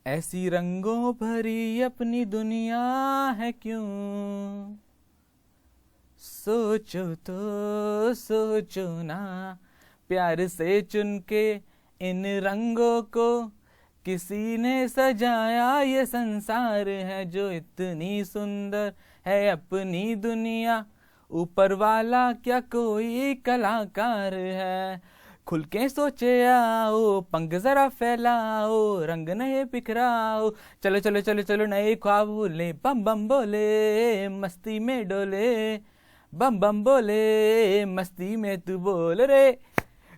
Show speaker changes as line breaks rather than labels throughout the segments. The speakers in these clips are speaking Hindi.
ऐसी रंगों भरी अपनी दुनिया है क्यों, सोचो तो सोचो ना, प्यार से चुन के इन रंगों को किसी ने सजाया। ये संसार है जो इतनी सुंदर है अपनी दुनिया, ऊपर वाला क्या कोई कलाकार है। खुल के सोचे आओ, पंख जरा फैलाओ, रंग नए बिखराओ, चलो चलो चलो चलो नए ख्वाब बोले, बम बम बोले मस्ती में डोले, बम बम बोले मस्ती में तू बोल रे।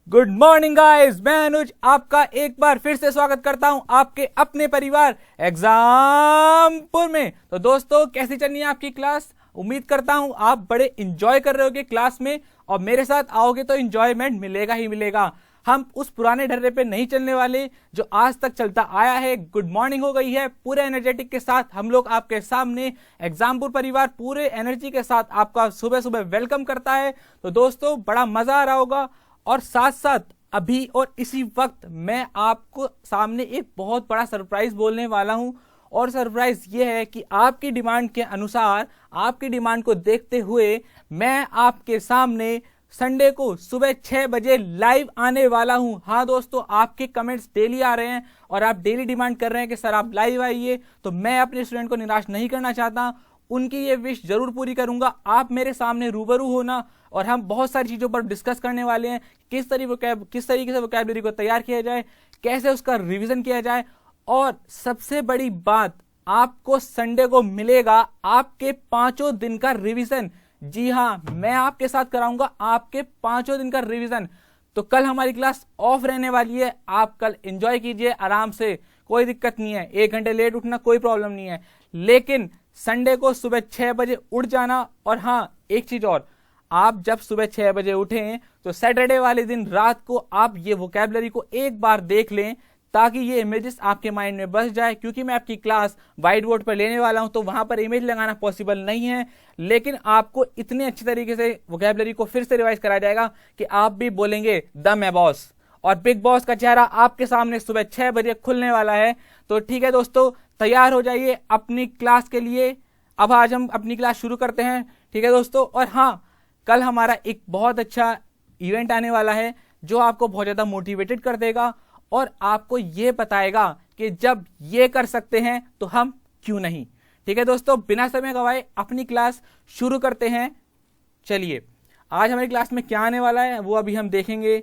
गुड मॉर्निंग गाइस, मैं अनुज आपका एक बार फिर से स्वागत करता हूं आपके अपने परिवार एग्जामपुर में। तो दोस्तों, कैसी चल रही है आपकी क्लास? उम्मीद करता हूं आप बड़े इंजॉय कर रहे होगे क्लास में, और मेरे साथ आओगे तो इंजॉयमेंट मिलेगा ही मिलेगा। हम उस पुराने ढर्रे पे नहीं चलने वाले जो आज तक चलता आया है। गुड मॉर्निंग हो गई है, पूरे एनर्जेटिक के साथ हम लोग आपके सामने एग्जामपुर परिवार पूरे एनर्जी के साथ आपका सुबह सुबह वेलकम करता है। तो दोस्तों, बड़ा मजा आ रहा होगा, और साथ साथ अभी और इसी वक्त मैं आपको सामने एक बहुत बड़ा सरप्राइज बोलने वाला हूं। और सरप्राइज ये है कि आपकी डिमांड के अनुसार, आपकी डिमांड को देखते हुए मैं आपके सामने संडे को सुबह 6 बजे लाइव आने वाला हूं। हाँ दोस्तों, आपके कमेंट्स डेली आ रहे हैं और आप डेली डिमांड कर रहे हैं कि सर आप लाइव आइए, तो मैं अपने स्टूडेंट को निराश नहीं करना चाहता, उनकी ये विश जरूर पूरी करूंगा। आप मेरे सामने रूबरू होना, और हम बहुत सारी चीजों पर डिस्कस करने वाले हैं। किस तरीके से वोकैबुलरी को तैयार किया जाए, कैसे उसका रिवीजन किया जाए, और सबसे बड़ी बात, आपको संडे को मिलेगा आपके 5 दिन का रिवीजन। जी हाँ, मैं आपके साथ कराऊंगा आपके 5 दिन का रिवीजन। तो कल हमारी क्लास ऑफ रहने वाली है, आप कल एंजॉय कीजिए आराम से, कोई दिक्कत नहीं है। 1 घंटे लेट उठना कोई प्रॉब्लम नहीं है, लेकिन संडे को सुबह 6 बजे उठ जाना। और हाँ, एक चीज और, आप जब सुबह 6 बजे उठें तो सैटरडे वाले दिन रात को आप ये वोकैबुलरी को एक बार देख लें, ताकि ये इमेजेस आपके माइंड में बस जाए। क्योंकि मैं आपकी क्लास व्हाइट बोर्ड पर लेने वाला हूं, तो वहां पर इमेज लगाना पॉसिबल नहीं है, लेकिन आपको इतने अच्छे तरीके से वोकैबुलरी को फिर से रिवाइज कराया जाएगा कि आप भी बोलेंगे द मैं बॉस, और बिग बॉस का चेहरा आपके सामने सुबह 6 बजे खुलने वाला है। तो ठीक है दोस्तों, तैयार हो जाइए अपनी क्लास के लिए। अब आज हम अपनी क्लास शुरू करते हैं, ठीक है दोस्तों। और हाँ, कल हमारा एक बहुत अच्छा इवेंट आने वाला है जो आपको बहुत ज्यादा मोटिवेटेड कर देगा, और आपको यह बताएगा कि जब ये कर सकते हैं तो हम क्यों नहीं। ठीक है दोस्तों, बिना समय गवाए अपनी क्लास शुरू करते हैं। चलिए, आज हमारी क्लास में क्या आने वाला है वो अभी हम देखेंगे।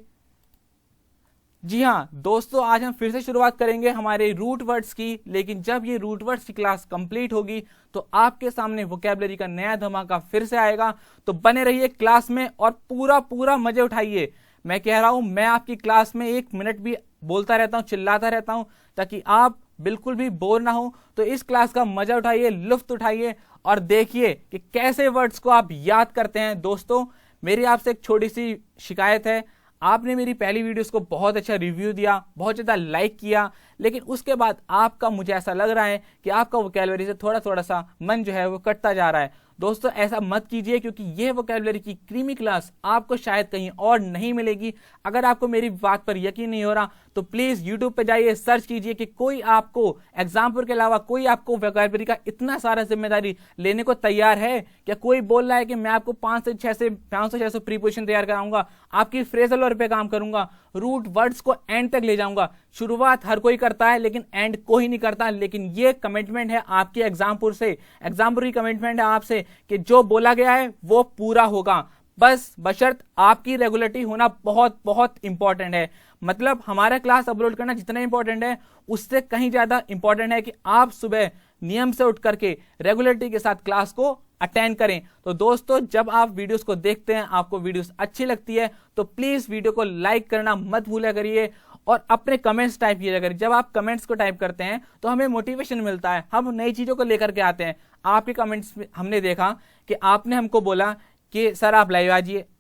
जी हाँ दोस्तों, आज हम फिर से शुरुआत करेंगे हमारे रूट वर्ड्स की, लेकिन जब ये रूट वर्ड्स की क्लास कंप्लीट होगी तो आपके सामने वोकैबुलरी का नया धमाका फिर से आएगा। तो बने रहिए क्लास में और पूरा पूरा मजे उठाइए। मैं कह रहा हूं, मैं आपकी क्लास में 1 मिनट भी बोलता रहता हूं, चिल्लाता रहता हूं, ताकि आप बिल्कुल भी बोर ना हो। तो इस क्लास का मजा उठाइए, लुत्फ उठाइए, और देखिए कि कैसे वर्ड्स को आप याद करते हैं। दोस्तों, मेरी आपसे एक छोटी सी शिकायत है, आपने मेरी पहली वीडियोस को बहुत अच्छा रिव्यू दिया, बहुत ज्यादा लाइक किया, लेकिन उसके बाद आपका, मुझे ऐसा लग रहा है कि आपका वोकैबुलरी से थोड़ा थोड़ा सा मन जो है वो कटता जा रहा है। दोस्तों, ऐसा मत कीजिए, क्योंकि ये वोकैबुलरी की क्रीमी क्लास आपको शायद कहीं और नहीं मिलेगी। अगर आपको मेरी बात पर यकीन नहीं हो रहा तो प्लीज यूट्यूब पे जाइए, सर्च कीजिए कि कोई आपको एग्जामपुर के अलावा कोई आपको वोकैबुलरी का इतना सारा जिम्मेदारी लेने को तैयार है क्या? कोई बोल रहा है कि मैं आपको 500 से 600 प्रीपोजिशन तैयार कराऊंगा, आपकी फ्रेजल वर्ब पे काम करूंगा, रूट वर्ड्स को एंड तक ले जाऊंगा। शुरुआत हर कोई करता है लेकिन एंड कोई नहीं करता। लेकिन ये कमिटमेंट है आपकी एग्जामपुर से, एग्जामपुर की कमिटमेंट है आपसे कि जो बोला गया है वो पूरा होगा, बस बशर्त आपकी रेगुलरिटी होना बहुत बहुत इंपॉर्टेंट है। मतलब हमारा क्लास अपलोड करना जितना इंपॉर्टेंट है, उससे कहीं ज्यादा इंपॉर्टेंट है कि आप सुबह नियम से उठ करके रेगुलरिटी के साथ क्लास को अटेंड करें। तो दोस्तों, जब आप वीडियोस को देखते हैं, आपको वीडियोस अच्छी लगती है, तो प्लीज वीडियो को लाइक करना मत भूला करिए, और अपने कमेंट्स टाइप किया करिए। जब आप कमेंट्स को टाइप करते हैं तो हमें मोटिवेशन मिलता है, हम नई चीजों को लेकर के आते हैं। आपके कमेंट्स में हमने देखा कि आपने हमको बोला कि सर आप लाइव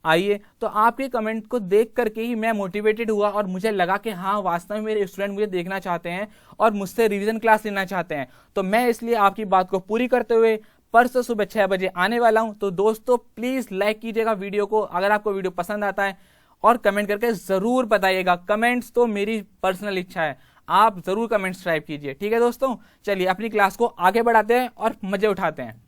आइए, तो आपके कमेंट को देख करके ही मैं मोटिवेटेड हुआ, और मुझे लगा कि हाँ, वास्तव में मेरे स्टूडेंट मुझे देखना चाहते हैं और मुझसे रिवीजन क्लास लेना चाहते हैं। तो मैं इसलिए आपकी बात को पूरी करते हुए परसों सुबह 6 बजे आने वाला हूं। तो दोस्तों, प्लीज लाइक कीजिएगा वीडियो को अगर आपको वीडियो पसंद आता है, और कमेंट करके जरूर बताइएगा। कमेंट्स तो मेरी पर्सनल इच्छा है, आप जरूर कमेंट्स टाइप कीजिए। ठीक है दोस्तों, चलिए अपनी क्लास को आगे बढ़ाते हैं और मजे उठाते हैं।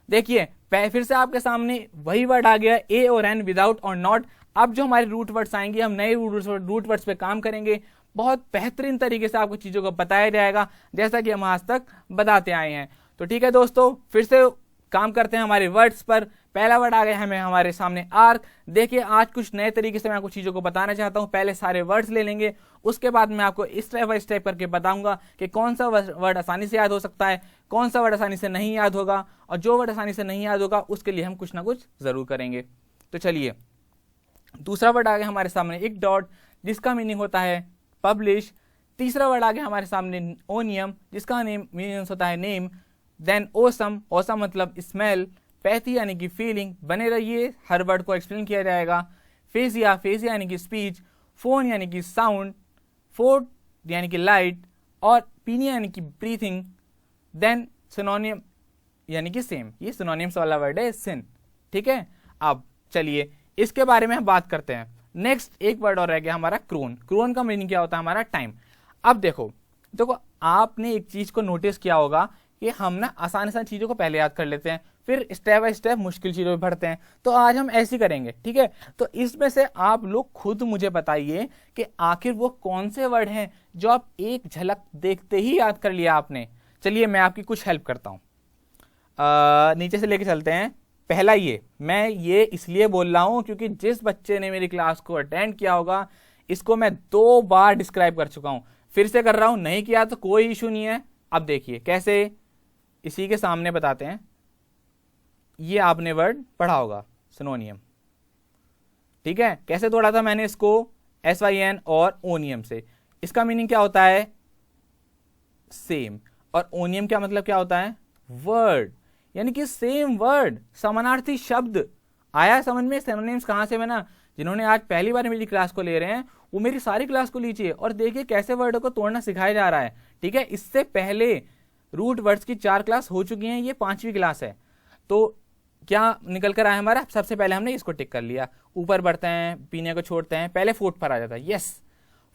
देखिए फिर से आपके सामने वही वर्ड आ गया, ए और एन, विदाउट और नॉट। अब जो हमारे रूट वर्ड्स आएंगे, हम नए रूट वर्ड्स पे काम करेंगे, बहुत बेहतरीन तरीके से आपको चीजों को बताया जाएगा जैसा कि हम आज तक बताते आए हैं। तो ठीक है दोस्तों, फिर से काम करते हैं हमारे वर्ड्स पर। पहला वर्ड आ गया हमें हमारे सामने, आर्क। देखिए आज कुछ नए तरीके से मैं आपको चीजों को बताना चाहता हूं। पहले सारे वर्ड्स ले लेंगे, उसके बाद मैं आपको स्टेप बाय स्टेप करके बताऊंगा कि कौन सा वर्ड आसानी से याद हो सकता है, कौन सा वर्ड आसानी से नहीं याद होगा, और जो वर्ड आसानी से नहीं याद होगा उसके लिए हम कुछ ना कुछ जरूर करेंगे। तो चलिए, दूसरा वर्ड आ गया हमारे सामने, एक डॉट, जिसका मीनिंग होता है पब्लिश। तीसरा वर्ड आ गया हमारे सामने, ओनियम, जिसका मीनिंग होता है नेम। देन ओसम, ओसम मतलब स्मेल। पैथी यानी कि फीलिंग। बने रहिए, हर वर्ड को एक्सप्लेन किया जाएगा। फेजिया, फेजिया यानी कि स्पीच। फोन यानी कि साउंड। फोर्ट यानी कि लाइट। और पीनिया यानी कि ब्रीथिंग। देन सिनोनियम यानी कि सेम, ये सिनोनियम्स वाला वर्ड है, सिन। ठीक है, अब चलिए इसके बारे में हम बात करते हैं। नेक्स्ट एक वर्ड और रह गया हमारा, क्रोन। क्रोन का मीनिंग क्या होता है हमारा, टाइम। अब देखो आपने एक चीज को नोटिस किया होगा कि हम ना आसान आसान चीजों को पहले याद कर लेते हैं, फिर स्टेप बाय स्टेप मुश्किल चीजों में बढ़ते हैं। तो आज हम ऐसे करेंगे, ठीक है। तो इसमें से आप लोग खुद मुझे बताइए कि आखिर वो कौन से वर्ड हैं जो आप एक झलक देखते ही याद कर लिया आपने। चलिए मैं आपकी कुछ हेल्प करता हूं, नीचे से लेके चलते हैं। पहला मैं ये इसलिए बोल रहा हूं क्योंकि जिस बच्चे ने मेरी क्लास को अटेंड किया होगा, इसको मैं 2 बार डिस्क्राइब कर चुका हूं, फिर से कर रहा हूं। नहीं किया तो कोई इशू नहीं है। अब देखिए कैसे, इसी के सामने बताते हैं। ये आपने वर्ड पढ़ा होगा, सिनोनियम। ठीक है, कैसे तोड़ा था मैंने इसको, SYN और ओनियम से। इसका मीनिंग क्या होता है, सेम। और ओनियम क्या मतलब क्या होता है, वर्ड, यानी कि सेम वर्ड, समानार्थी शब्द। आया समझ में सिनोनिम्स कहां से बना। जिन्होंने आज पहली बार मेरी क्लास को ले रहे हैं वो मेरी सारी क्लास को लीजिए और देखिए कैसे वर्ड को तोड़ना सिखाया जा रहा है। ठीक है, इससे पहले रूट वर्ड्स की 4 क्लास हो चुकी हैं, ये 5वीं क्लास है। तो क्या निकल कर आया हमारा, सबसे पहले हमने इसको टिक कर लिया। ऊपर बढ़ते हैं, पीने को छोड़ते हैं, पहले फोटो पर आ जाता है। यस,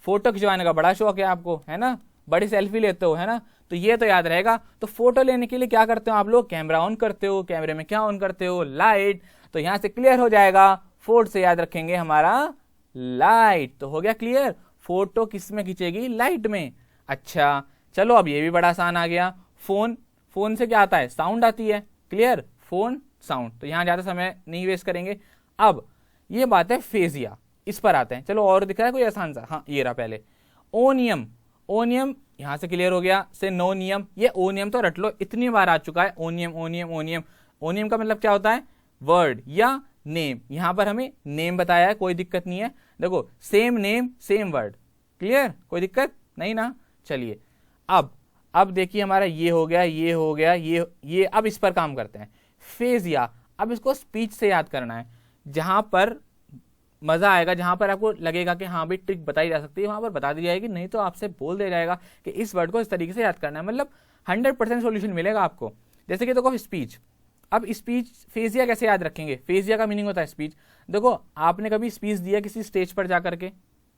फोटो खिंचवाने का बड़ा शौक है आपको, है ना, बड़ी सेल्फी लेते हो, है ना, तो ये तो याद रहेगा। तो फोटो लेने के लिए क्या करते हो आप लोग, कैमरा ऑन करते हो। कैमरे में क्या ऑन करते हो, लाइट। तो यहां से क्लियर हो जाएगा, फोटो से याद रखेंगे हमारा लाइट। तो हो गया क्लियर, फोटो किस में खींचेगी, लाइट में। अच्छा चलो, अब ये भी बड़ा आसान आ गया। फोन, फोन से क्या आता है, साउंड आती है। Clear, phone sound. तो यहां ज्यादा समय नहीं वेस्ट करेंगे। अब ये बात है फेजिया, इस पर आते हैं। चलो और दिख रहा है कोई आसान सा, हाँ ये रहा पहले, ओनियम। ओनियम यहां से क्लियर हो गया। से नो नियम, ये ओनियम तो रट लो, इतनी बार आ चुका है, ओनियम ओनियम ओनियम। ओनियम का मतलब क्या होता है, वर्ड या नेम। यहां पर हमें नेम बताया है, कोई दिक्कत नहीं है। देखो same name same word, clear, कोई दिक्कत नहीं ना। चलिए अब देखिए हमारा ये हो गया, ये हो गया, ये अब इस पर काम करते हैं। फेजिया, अब इसको स्पीच से याद करना है। जहां पर मजा आएगा, जहां पर आपको लगेगा कि हाँ भाई ट्रिक बताई जा सकती है, वहां पर बता दी जाएगी, नहीं तो आपसे बोल दिया जाएगा कि इस वर्ड को इस तरीके से याद करना है। मतलब 100% सॉल्यूशन मिलेगा आपको। जैसे कि देखो स्पीच, अब स्पीच फेजिया कैसे याद रखेंगे, फेजिया का मीनिंग होता है स्पीच। देखो आपने कभी स्पीच दिया किसी स्टेज पर जाकर के,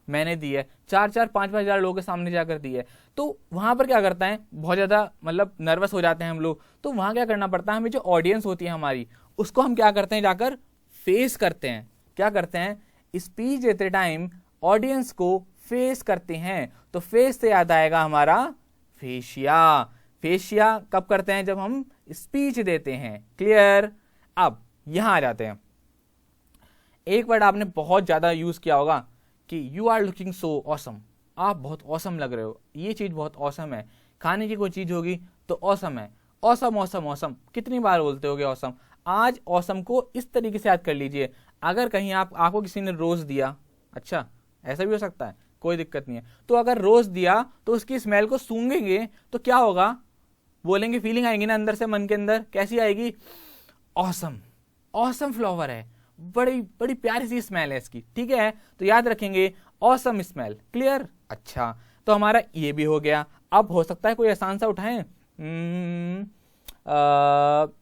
मैंने दी है, 4-5 हजार लोगों के सामने जाकर दी है। तो वहां पर क्या करता है, बहुत ज्यादा मतलब नर्वस हो जाते हैं हम लोग। तो वहां क्या करना पड़ता है, हमें जो ऑडियंस होती है हमारी, उसको हम क्या करते हैं, जाकर फेस करते हैं। क्या करते हैं, स्पीच देते टाइम ऑडियंस को फेस करते हैं। तो फेस से याद आएगा हमारा फेशिया। फेशिया कब करते हैं, जब हम स्पीच देते हैं। क्लियर, अब यहां आ जाते हैं। एक वर्ड आपने बहुत ज्यादा यूज किया होगा कि you are looking so awesome, आप बहुत ऑसम लग रहे हो, ये चीज बहुत ऑसम है। खाने की कोई चीज होगी तो ऑसम है, ऑसम ऑसम ऑसम, कितनी बार बोलते होगे ऑसम। आज ऑसम को इस तरीके से याद कर लीजिए। अगर कहीं आपको किसी ने रोज दिया, अच्छा ऐसा भी हो सकता है, कोई दिक्कत नहीं है, तो अगर रोज दिया तो उसकी स्मेल को सूंघेंगे तो क्या होगा, बोलेंगे, फीलिंग आएगी ना अंदर से, मन के अंदर कैसी आएगी, ऑसम, ऑसम फ्लावर है, बड़ी बड़ी प्यारी सी स्मेल है इसकी। ठीक है, तो याद रखेंगे ऑसम स्मेल। क्लियर, अच्छा तो हमारा ये भी हो गया। अब हो सकता है कोई आसान सा उठाएं,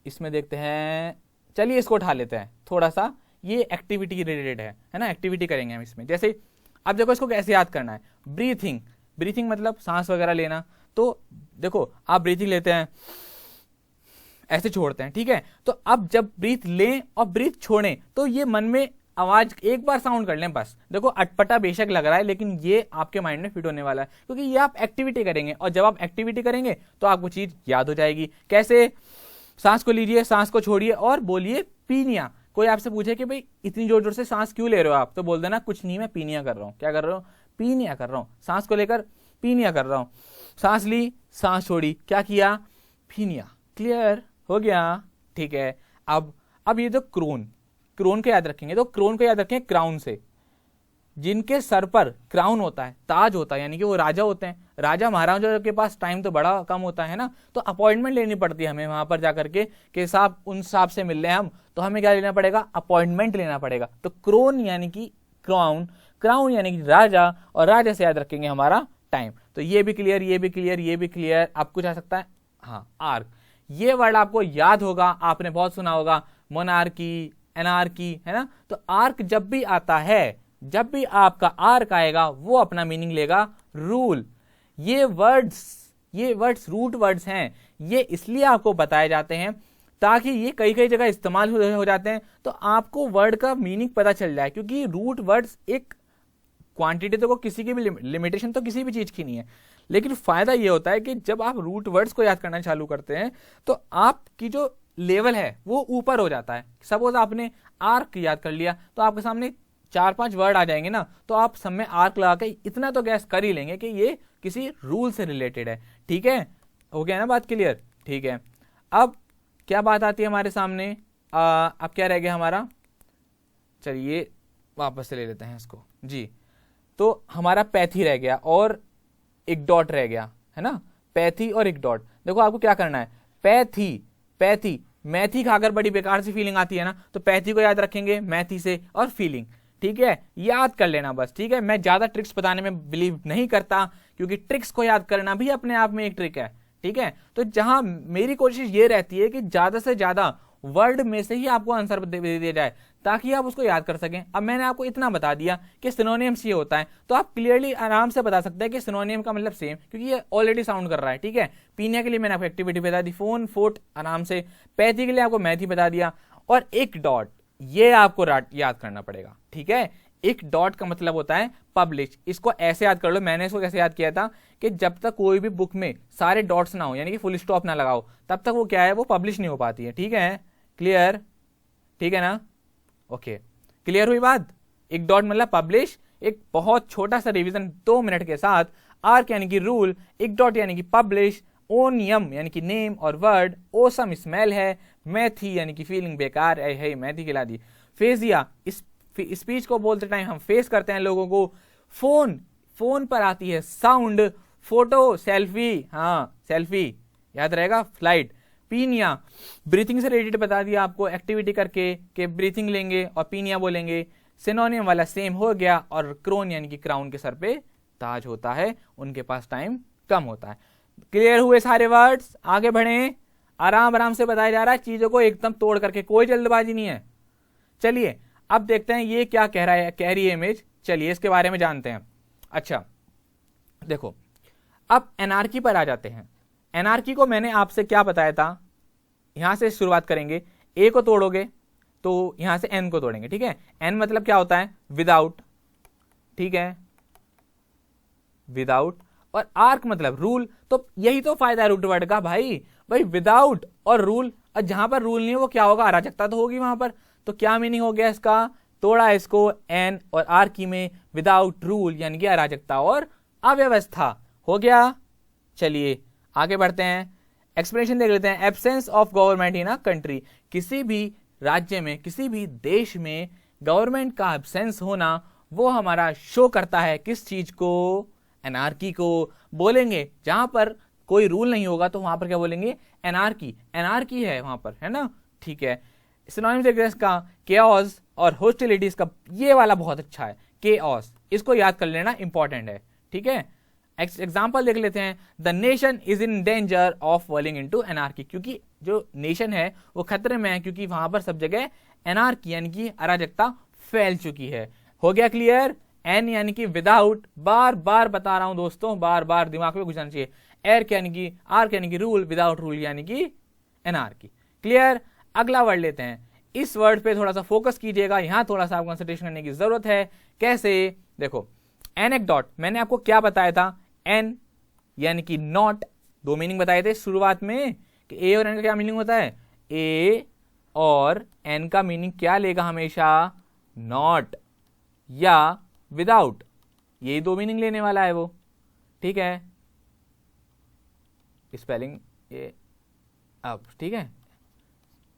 इसमें देखते हैं, चलिए इसको उठा लेते हैं थोड़ा सा, ये एक्टिविटी रिलेटेड है ना, एक्टिविटी करेंगे हम इसमें। जैसे अब देखो इसको कैसे याद करना है, ब्रीथिंग। ब्रीथिंग मतलब सांस वगैरह लेना। तो देखो आप ब्रीथिंग लेते हैं, ऐसे छोड़ते हैं, ठीक है। तो अब जब ब्रीथ लें और ब्रीथ छोड़ें तो ये मन में आवाज एक बार साउंड कर लें बस। देखो अटपटा बेशक लग रहा है, लेकिन ये आपके माइंड में फिट होने वाला है, क्योंकि ये आप एक्टिविटी करेंगे, और जब आप एक्टिविटी करेंगे तो आपको चीज याद हो जाएगी। कैसे? सांस को लीजिए, सांस को छोड़िए और बोलिए पीनिया। कोई आपसे पूछे कि भाई इतनी जोर जोर से सांस क्यों ले रहे हो आप, तो बोल देना कुछ नहीं, मैं पीनिया कर रहा हूं। क्या कर रहा हूं? पीनिया कर रहा हूं। सांस को लेकर पीनिया कर रहा हूं। सांस ली, सांस छोड़ी, क्या किया? पीनिया। क्लियर हो गया? ठीक है। अब ये तो क्रोन को याद रखेंगे, तो क्रोन को याद रखेंगे क्राउन से। जिनके सर पर क्राउन होता है, ताज होता है, यानी कि वो राजा होते हैं। राजा महाराजा के पास टाइम तो बड़ा कम होता है ना, तो अपॉइंटमेंट लेनी पड़ती है हमें वहां पर जाकर के कि साहब उन साहब से मिल रहे हैं हम, तो हमें क्या लेना पड़ेगा? अपॉइंटमेंट लेना पड़ेगा। तो क्रोन यानी कि क्राउन, क्राउन यानी कि राजा, और राजा से याद रखेंगे हमारा टाइम। तो ये भी क्लियर, ये भी क्लियर, ये भी क्लियर। अब कुछ आ सकता है? हाँ, आर्क। ये वर्ड आपको याद होगा, आपने बहुत सुना होगा, मोनार्की, एनार्की, है ना। तो आर्क जब भी आता है, जब भी आपका आर्क आएगा, वो अपना मीनिंग लेगा रूल। ये वर्ड्स रूट वर्ड्स हैं। ये इसलिए आपको बताए जाते हैं ताकि ये कई कई जगह इस्तेमाल हो जाते हैं, तो आपको वर्ड का मीनिंग पता चल जाए। क्योंकि रूट वर्ड्स एक क्वांटिटी तो को किसी की भी लिमिटेशन तो किसी भी चीज की नहीं है, लेकिन फायदा ये होता है कि जब आप रूट वर्ड्स को याद करना चालू करते हैं तो आपकी जो लेवल है वो ऊपर हो जाता है। सपोज आपने आर्क याद कर लिया, तो आपके सामने 4-5 वर्ड आ जाएंगे ना, तो आप सब में आर्क लगा के इतना तो गैस कर ही लेंगे कि ये किसी रूल से रिलेटेड है। ठीक है, हो गया ना बात क्लियर? ठीक है। अब क्या बात आती है हमारे सामने? अब क्या रह गया हमारा? चलिए वापस से ले लेते हैं इसको जी। तो हमारा पैथी रह गया और एक डॉट रह गया, है ना। पैथी और एक डॉट। देखो आपको क्या करना है, पैथी मैथी खाकर बड़ी बेकार सी फीलिंग आती है ना, तो पैथी को याद रखेंगे मैथी से, और फीलिंग, ठीक है, याद कर लेना बस। ठीक है, मैं ज्यादा ट्रिक्स बताने में बिलीव नहीं करता, क्योंकि ट्रिक्स को याद करना भी अपने आप में एक ट्रिक है। ठीक है, तो जहां मेरी कोशिश ये रहती है कि ज्यादा से ज्यादा वर्ड में से ही आपको आंसर दे दिया जाए ताकि आप उसको याद कर सकें। अब मैंने आपको इतना बता दिया कि सिनोनिम्स ये होता है, तो आप क्लियरली आराम से बता सकते हैं कि सिनोनिम का मतलब सेम, क्योंकि ये ऑलरेडी साउंड कर रहा है। ठीक है, पीने के लिए मैंने आपको एक्टिविटी बता दी, फोन, फोट, आराम से। पैथी के लिए आपको मैथी बता दिया, और एक डॉट ये आपको याद करना पड़ेगा। ठीक है, एक डॉट का मतलब होता है पब्लिश। इसको ऐसे याद कर लो, मैंने इसको कैसे याद किया था कि जब तक कोई भी बुक में सारे डॉट्स ना हो, यानी कि फुल स्टॉप ना लगाओ, तब तक वो क्या है, वो पब्लिश नहीं हो पाती है। ठीक है, क्लियर? ठीक है ना? ओके, क्लियर हुई बात? एक डॉट मतलब पब्लिश। एक बहुत छोटा सा रिवीजन 2 मिनट के साथ। आर्क यानी कि रूल, एक डॉट यानी कि पब्लिश, ओनियम यानी कि नेम और वर्ड, ओसम स्मेल है, मैथी यानी कि फीलिंग बेकार है, मैथी खिला दी। फेजिया, इस स्पीच को बोलते टाइम हम फेस करते हैं लोगों को। फोन पर आती है साउंड। फोटो, सेल्फी, हाँ सेल्फी याद रहेगा। फ्लाइट, पीनिया, ब्रीथिंग से रिलेटेड बता दिया आपको एक्टिविटी करके कि ब्रीथिंग लेंगे और पीनिया बोलेंगे। सिनोनिम वाला सेम हो गया। और क्रोन यानी कि क्राउन के सर पे ताज होता है, उनके पास टाइम कम होता है। क्लियर हुए सारे वर्ड्स? आगे बढ़े, आराम आराम से बताया जा रहा है, चीजों को एकदम तोड़ करके, कोई जल्दबाजी नहीं है। चलिए अब देखते हैं ये क्या कह रही है इमेज। चलिए इसके बारे में जानते हैं। अच्छा देखो, अब एनार्की पर आ जाते हैं। एनार्की को मैंने आपसे क्या बताया था, यहां से शुरुआत करेंगे। ए को तोड़ोगे तो यहां से एन को तोड़ेंगे। ठीक है, एन मतलब क्या होता है, विदाउट। ठीक है, विदाउट। और आर्क मतलब रूल। तो यही तो फायदा है रूट वर्ड का भाई विदाउट और रूल। और जहां पर रूल नहीं है वो क्या होगा, अराजकता तो होगी वहां पर। तो क्या मीनिंग हो गया इसका, तोड़ा इसको एन और आर्की में, विदाउट रूल यानी कि अराजकता और अव्यवस्था हो गया। चलिए आगे बढ़ते हैं, एक्सप्लेनेशन देख लेते हैं। Absence of government in a country, किसी भी राज्य में, किसी भी देश में गवर्नमेंट का एब्सेंस होना, वो हमारा शो करता है किस चीज को, एनार्की को। बोलेंगे जहां पर कोई रूल नहीं होगा तो वहां पर क्या बोलेंगे, एनार्की। एनार्की है वहां पर, है ना। ठीक है, सिनोनिम्स का केओस और होस्टिलिटीज का, ये वाला बहुत अच्छा है, केओस, इसको याद कर लेना इंपॉर्टेंट है। ठीक है, एग्जाम्पल देख लेते हैं। The nation is in danger of falling into anarchy, क्योंकि जो नेशन है वो खतरे में है, क्योंकि वहां पर सब जगह एनार्की यानी कि अराजकता फैल चुकी है। हो गया क्लियर? एन यानी कि विदाउट, बार बार बता रहा हूं दोस्तों, बार बार दिमाग में घुसना चाहिए। एर यानी कि, आर यानी कि रूल, विदाउट रूल यानी कि एनआरकी। क्लियर। अगला वर्ड लेते हैं, इस वर्ड पे थोड़ा सा फोकस कीजिएगा, यहां थोड़ा सा आपको कंसंट्रेशन करने की जरूरत है। कैसे? देखो, एनेक्डोट मैंने आपको क्या बताया था, एन यानी कि नॉट, दो मीनिंग बताए थे शुरुआत में कि ए और एन का क्या मीनिंग होता है, ए और एन का मीनिंग क्या लेगा हमेशा, नॉट या विदाउट, यही दो मीनिंग लेने वाला है वो। ठीक है, स्पेलिंग ये अब ठीक है,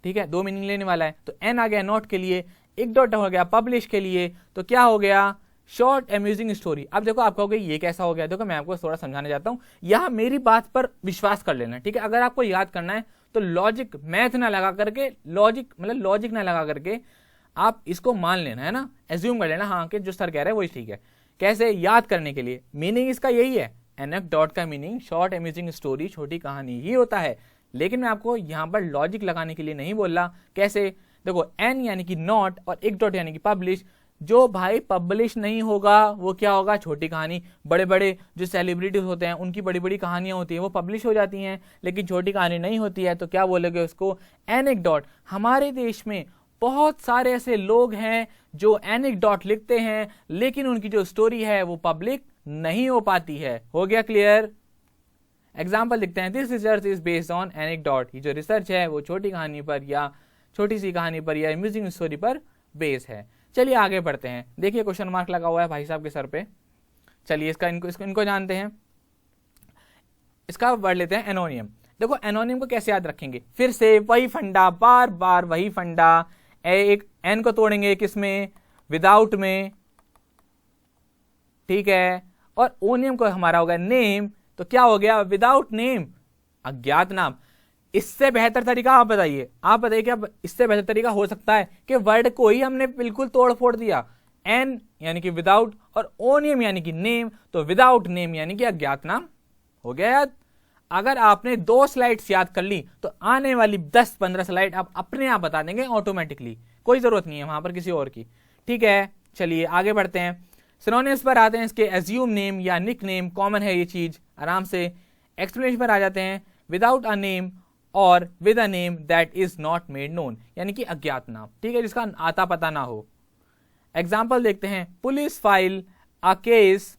ठीक है, दो मीनिंग लेने वाला है। तो एन आ गया नॉट के लिए, एक डॉट हो गया पब्लिश के लिए, तो क्या हो गया, शॉर्ट अम्यूजिंग स्टोरी। अब देखो आप कहोगे ये कैसा हो गया, देखो मैं आपको थोड़ा समझाने जाता हूं, यहां मेरी बात पर विश्वास कर लेना। ठीक है, अगर आपको याद करना है तो लॉजिक, मैथ ना लगा करके, लॉजिक मतलब लॉजिक ना लगा करके आप इसको मान लेना, है ना, एज्यूम कर लेना हाँ कि जो सर कह रहे हैं वही ठीक है। कैसे? याद करने के लिए मीनिंग इसका यही है, एनेक्डोट का मीनिंग शॉर्ट अम्यूजिंग स्टोरी, छोटी कहानी ही होता है। लेकिन मैं आपको यहां पर लॉजिक लगाने के लिए नहीं बोल रहा। कैसे? देखो, एन यानी कि नॉट और एक डॉट यानी कि पब्लिश, जो भाई पब्लिश नहीं होगा वो क्या होगा, छोटी कहानी। बड़े बड़े जो सेलिब्रिटीज होते हैं उनकी बड़ी बड़ी कहानियां होती हैं, वो पब्लिश हो जाती हैं, लेकिन छोटी कहानी नहीं होती है, तो क्या बोलोगे उसको, एनेक्डोट। हमारे देश में बहुत सारे ऐसे लोग हैं जो एनेक्डोट लिखते हैं, लेकिन उनकी जो स्टोरी है वो पब्लिक नहीं हो पाती है। हो गया क्लियर? एग्जाम्पल लिखते हैं, this research is based on anecdote, ये जो रिसर्च है वो छोटी कहानी पर या छोटी सी कहानी पर या अम्यूजिंग स्टोरी पर बेस है। चलिए आगे बढ़ते हैं। देखिए क्वेश्चन मार्क लगा हुआ है भाई साहब के सर पे। चलिए इनको जानते हैं। इसका वर्ड लेते हैं एनोनियम। देखो एनोनियम को कैसे याद रखेंगे, फिर से वही फंडा, बार बार वही फंडा। एक एन को तोड़ेंगे किसमें, विदाउट में, ठीक है, और ओनियम को हमारा होगा नेम, तो क्या हो गया, विदाउट नेम, अज्ञात नाम। इससे बेहतर तरीका आप बताइए, आप बताइए क्या इससे बेहतर तरीका हो सकता है कि वर्ड को ही हमने बिल्कुल तोड़ फोड़ दिया, एन यानी कि विदाउट और ओनियम यानी कि नेम, तो विदाउट नेम यानी कि अज्ञात नाम। हो गया याद? अगर आपने 2 स्लाइड्स याद कर ली तो आने वाली 10-15 स्लाइड आप अपने आप बता देंगे ऑटोमेटिकली, कोई जरूरत नहीं है वहां पर किसी और की। ठीक है, चलिए आगे बढ़ते हैं। सिनोनिम्स पर आते हैं इसके, एज्यूम नेम या निक नेम, कॉमन है ये चीज आराम से। एक्सप्लेनेशन पर आ जाते हैं, विदाउट अ नेम और with a name that is not made known, यानी कि अज्ञात नाम, ठीक है, जिसका आता पता ना हो। एग्जाम्पल देखते हैं, police file a case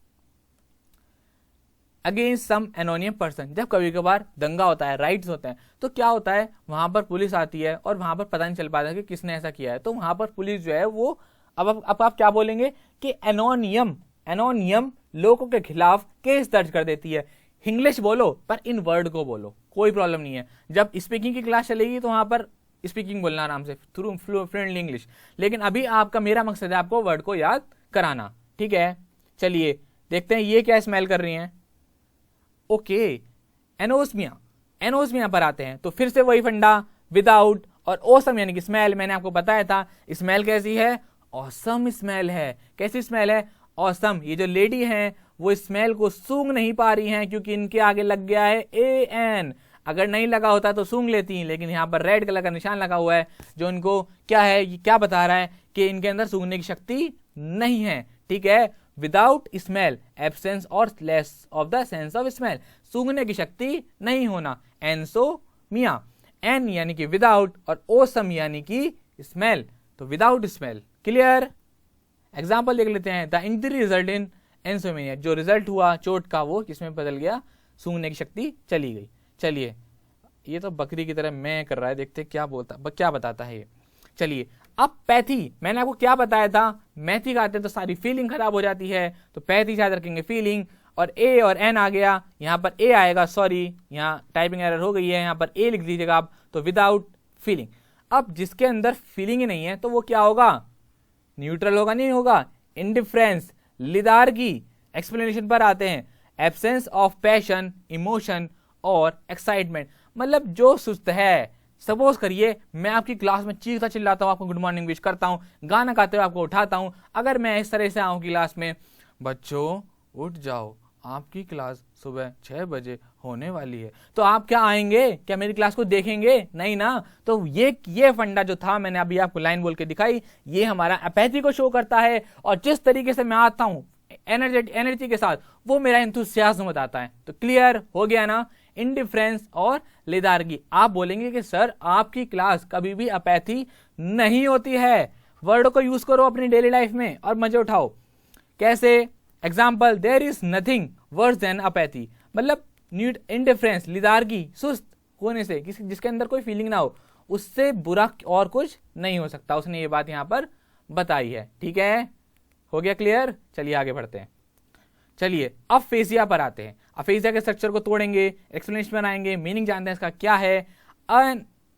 against some anonymous person. जब कभी कभार दंगा होता है, राइट्स होते हैं, तो क्या होता है, वहां पर पुलिस आती है और वहां पर पता नहीं चल पाता कि किसने ऐसा किया है, तो वहां पर पुलिस जो है वो अब आप क्या बोलेंगे कि एनोनियम लोगों के खिलाफ केस दर्ज कर देती है। इंग्लिश बोलो पर इन वर्ड को बोलो, कोई प्रॉब्लम नहीं है। जब स्पीकिंग की क्लास चलेगी तो वहां पर स्पीकिंग बोलना आराम से थ्रू फ्रेंडली इंग्लिश, लेकिन अभी आपका मेरा मकसद है आपको वर्ड को याद कराना। ठीक है, चलिए देखते हैं ये क्या स्मेल कर रही हैं। ओके, एनोस्मिया पर आते हैं, तो फिर से वही फंडा, विदाउट और ओसम यानी कि स्मेल। मैंने आपको बताया था स्मेल कैसी है, ऑसम स्मेल है। कैसी स्मेल है, ऑसम। ये जो लेडी हैं वो स्मेल को सूंघ नहीं पा रही हैं क्योंकि इनके आगे लग गया है AN। अगर नहीं लगा होता तो सूंघ लेती हैं, लेकिन यहाँ पर रेड कलर का निशान लगा हुआ है जो इनको क्या है, ये क्या बता रहा है कि इनके अंदर सूंघने की शक्ति नहीं है। ठीक है, विदाउट स्मेल, एब्सेंस और less of the sense of smell, सूंघने की शक्ति नहीं होना, एनसोमिया। एन यानी कि विदाउट और ओसम यानी कि स्मेल, तो विदाउट स्मेल। क्लियर? एग्जाम्पल देख लेते हैं, द इंजरी रिजल्ट इन एनसोमिया, जो रिजल्ट हुआ चोट का वो किसमें बदल गया, सूंघने की शक्ति चली गई। चलिए, ये तो बकरी की तरह मैं कर रहा है, देखते क्या बताता है ये। चलिए अब पैथी, मैंने आपको क्या बताया था, मैथी खाते हैं तो सारी फीलिंग खराब हो जाती है, तो पैथी याद रखेंगे फीलिंग, और ए और एन आ गया, यहाँ पर ए आएगा, सॉरी यहाँ टाइपिंग एरर हो गई है, यहाँ पर ए लिख दीजिएगा आप, तो विदाउट फीलिंग। अब जिसके अंदर फीलिंग ही नहीं है तो वो क्या होगा, न्यूट्रल होगा, नहीं होगा, इंडिफरेंस, लिदारगी। एक्सप्लेनेशन पर आते हैं, एब्सेंस ऑफ पैशन, इमोशन और एक्साइटमेंट, मतलब जो सुस्त है। सपोज करिए मैं आपकी क्लास में चीखता चिल्लाता हूं, आपको गुड मॉर्निंग विश करता हूं, गाना गाते हुए आपको उठाता हूं, अगर मैं इस तरह से आऊं क्लास में, बच्चों उठ जाओ, आपकी क्लास सुबह 6 बजे होने वाली है, तो आप क्या आएंगे, क्या मेरी क्लास को देखेंगे? नहीं ना। तो ये फंडा जो था, मैंने अभी आपको लाइन बोल के दिखाई, ये हमारा अपैथी को शो करता है। और जिस तरीके से मैं आता हूं एनर्जी के साथ, वो मेरा एंथुसियाज्म बताता है। तो क्लियर हो गया ना, इंडिफरेंस और लेदारगी। आप बोलेंगे कि सर आपकी क्लास कभी भी अपैथी नहीं होती है। वर्ड को यूज करो अपनी डेली लाइफ में और मजे उठाओ। कैसे? Example, there is nothing worse than apathy, मतलब इंडिफरेंस, लेदारगी, सुस्त होने से, किसी जिसके अंदर कोई फीलिंग ना हो, उससे बुरा और कुछ नहीं हो सकता। उसने ये बात यहां पर बताई है। ठीक है, हो गया क्लियर? चलिए आगे बढ़ते हैं। चलिए अब फेसिया पर आते हैं। अफेसिया के स्ट्रक्चर को तोड़ेंगे, एक्सप्लेनेशन बनाएंगे, मीनिंग जानते हैं इसका क्या है।